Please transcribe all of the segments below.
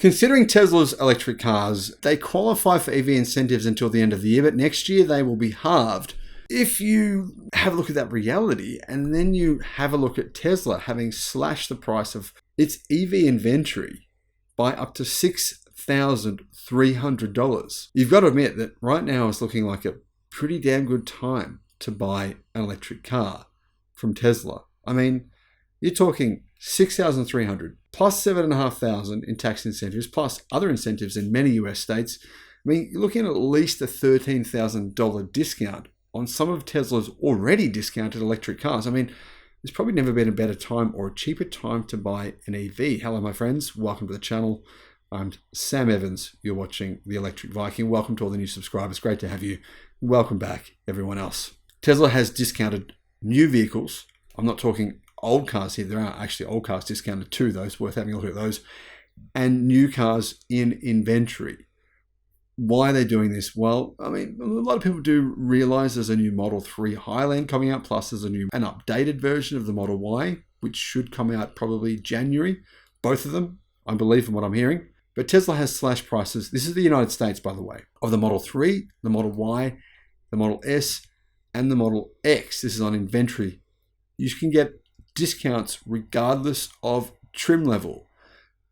Considering Tesla's electric cars, they qualify for EV incentives until the end of the year, but next year they will be halved. If you have a look at that reality and then you have a look at Tesla having slashed the price of its EV inventory by up to $6,300, you've got to admit that right now is looking like a pretty damn good time to buy an electric car from Tesla. I mean, you're talking $6,300 plus $7,500 in tax incentives plus other incentives in many US states. I mean, you're looking at least a $13,000 discount on some of Tesla's already discounted electric cars. I mean, there's probably never been a better time or a cheaper time to buy an EV. Hello, my friends. Welcome to the channel. I'm Sam Evans. You're watching The Electric Viking. Welcome to all the new subscribers. Great to have you. Welcome back, everyone else. Tesla has discounted new vehicles. I'm not talking old cars here. There are actually old cars discounted too, though. It's worth having a look at those. And new cars in inventory. Why are they doing this? Well, I mean, a lot of people do realize there's a new Model 3 Highland coming out, plus there's an updated version of the Model Y, which should come out probably January. Both of them, I believe, from what I'm hearing. But Tesla has slashed prices. This is the United States, by the way, of the Model 3, the Model Y, the Model S, and the Model X. This is on inventory. You can get discounts regardless of trim level.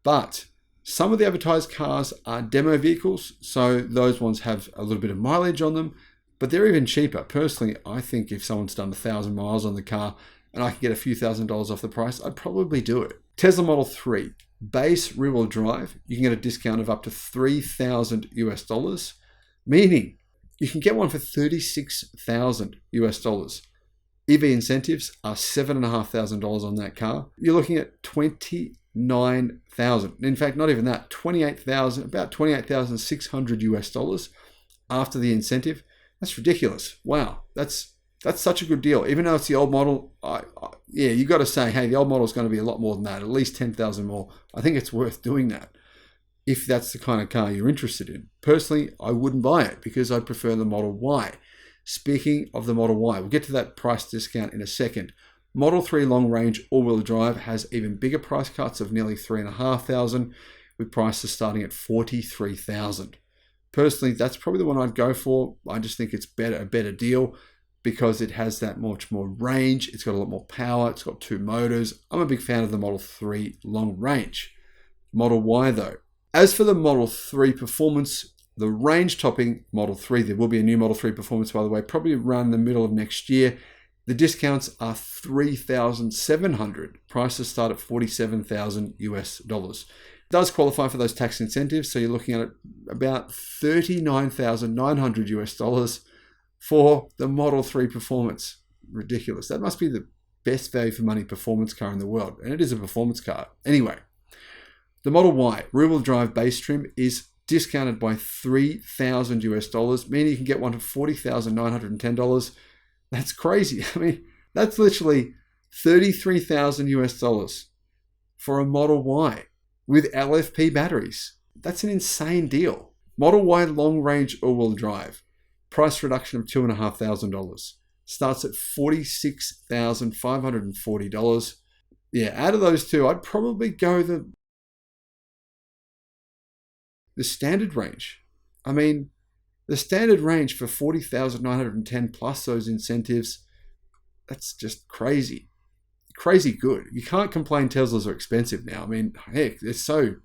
But some of the advertised cars are demo vehicles, so those ones have a little bit of mileage on them, but they're even cheaper. Personally, I think if someone's done 1,000 miles on the car and I can get a few $1,000s off the price, I'd probably do it. Tesla Model 3, base rear-wheel drive, you can get a discount of up to $3,000 US, meaning you can get one for $36,000 US. EV incentives are $7,500 on that car. You're looking at $29,000. In fact, not even that, about $28,600 US after the incentive. That's ridiculous. Wow, that's such a good deal. Even though it's the old model, yeah, you got to say, hey, the old model is going to be a lot more than that, at least $10,000 more. I think it's worth doing that if that's the kind of car you're interested in. Personally, I wouldn't buy it because I prefer the Model Y. Speaking of the Model Y, we'll get to that price discount in a second. Model 3 long range all-wheel drive has even bigger price cuts of nearly $3,500 with prices starting at $43,000. Personally, that's probably the one I'd go for. I just think it's a better deal because it has that much more range. It's got a lot more power. It's got two motors. I'm a big fan of the Model 3 long range. Model Y though. As for the Model 3 performance, the range topping Model 3, there will be a new Model 3 performance, by the way, probably around the middle of next year. The discounts are $3,700. Prices start at $47,000 US. It does qualify for those tax incentives, so you're looking at about $39,900 US for the Model 3 performance. Ridiculous. That must be the best value for money performance car in the world, and it is a performance car. Anyway, the Model Y rear-wheel drive base trim is discounted by $3,000 US, meaning you can get one for $40,910. That's crazy. I mean, that's literally $33,000 US for a Model Y with LFP batteries. That's an insane deal. Model Y long range all-wheel drive, price reduction of $2,500. Starts at $46,540. Yeah, out of those two, I'd probably go the standard range. I mean, the standard range for $40,910 plus those incentives, that's just crazy. Crazy good. You can't complain Teslas are expensive now. I mean, heck, they're so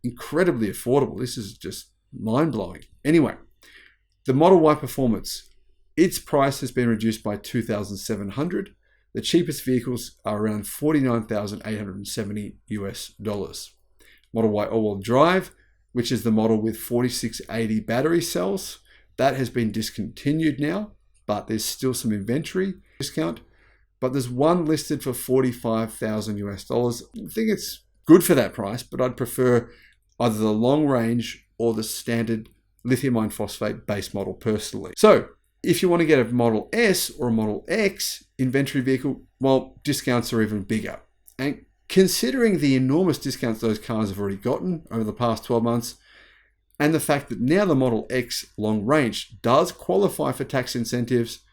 incredibly affordable. This is just mind-blowing. Anyway, the Model Y performance, its price has been reduced by $2,700. The cheapest vehicles are around $49,870 US. Model Y all-wheel drive, which is the model with 4680 battery cells. That has been discontinued now, but there's still some inventory discount. But there's one listed for $45,000 US. I think it's good for that price, but I'd prefer either the long range or the standard lithium iron phosphate base model personally. So if you want to get a Model S or a Model X inventory vehicle, well, discounts are even bigger. And considering the enormous discounts those cars have already gotten over the past 12 months, and the fact that now the Model X long range does qualify for tax incentives,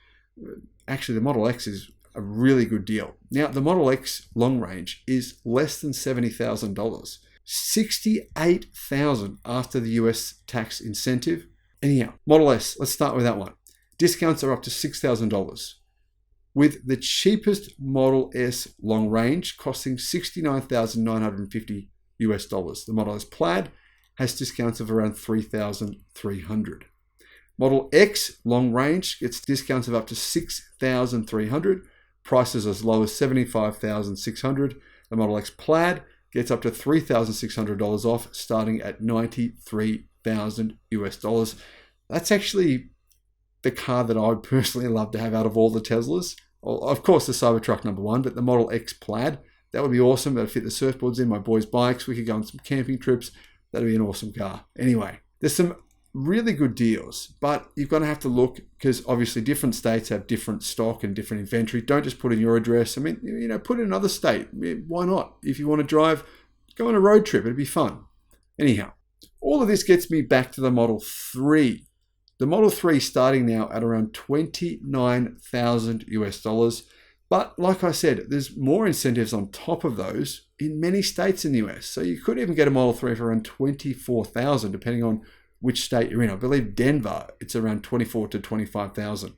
actually the Model X is a really good deal. Now, the Model X long range is less than $70,000. $68,000 after the US tax incentive. Anyhow, Model S, let's start with that one. Discounts are up to $6,000. With the cheapest Model S long range costing $69,950 US. The Model S Plaid has discounts of around $3,300. Model X long range gets discounts of up to $6,300. Prices as low as $75,600. The Model X Plaid gets up to $3,600 off, starting at $93,000 US. That's actually the car that I would personally love to have out of all the Teslas. Of course, the Cybertruck number one, but the Model X Plaid, that would be awesome. That'd fit the surfboards in, my boys' bikes. We could go on some camping trips. That'd be an awesome car. Anyway, there's some really good deals, but you're going to have to look because obviously different states have different stock and different inventory. Don't just put in your address. I mean, put in another state. Why not? If you want to drive, go on a road trip. It'd be fun. Anyhow, all of this gets me back to the Model 3. The Model 3 starting now at around $29,000 US. But like I said, there's more incentives on top of those in many states in the US. So you could even get a Model 3 for around $24,000 depending on which state you're in. I believe Denver, it's around $24,000 to $25,000.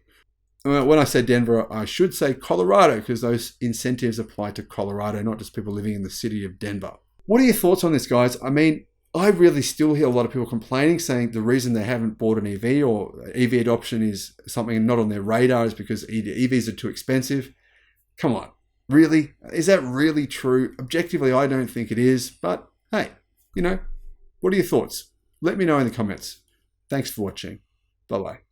When I say Denver, I should say Colorado because those incentives apply to Colorado, not just people living in the city of Denver. What are your thoughts on this, guys? I mean, I really still hear a lot of people complaining, saying the reason they haven't bought an EV or EV adoption is something not on their radar is because EVs are too expensive. Come on, really? Is that really true? Objectively, I don't think it is, but hey, what are your thoughts? Let me know in the comments. Thanks for watching. Bye-bye.